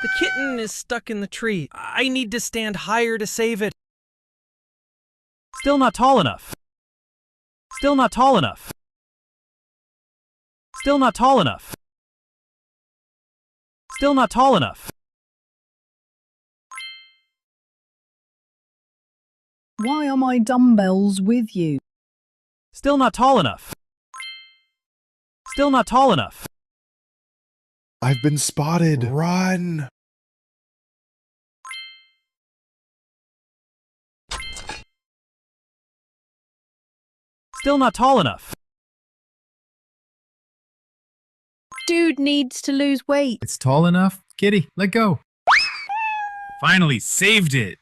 The kitten is stuck in the tree. I need to stand higher to save it. Still not tall enough. Still not tall enough. Still not tall enough. Still not tall enough. Why are my dumbbells with you? Still not tall enough. Still not tall enough. I've been spotted. Run! Still not tall enough. Dude needs to lose weight. It's tall enough. Kitty, let go. Finally, saved it.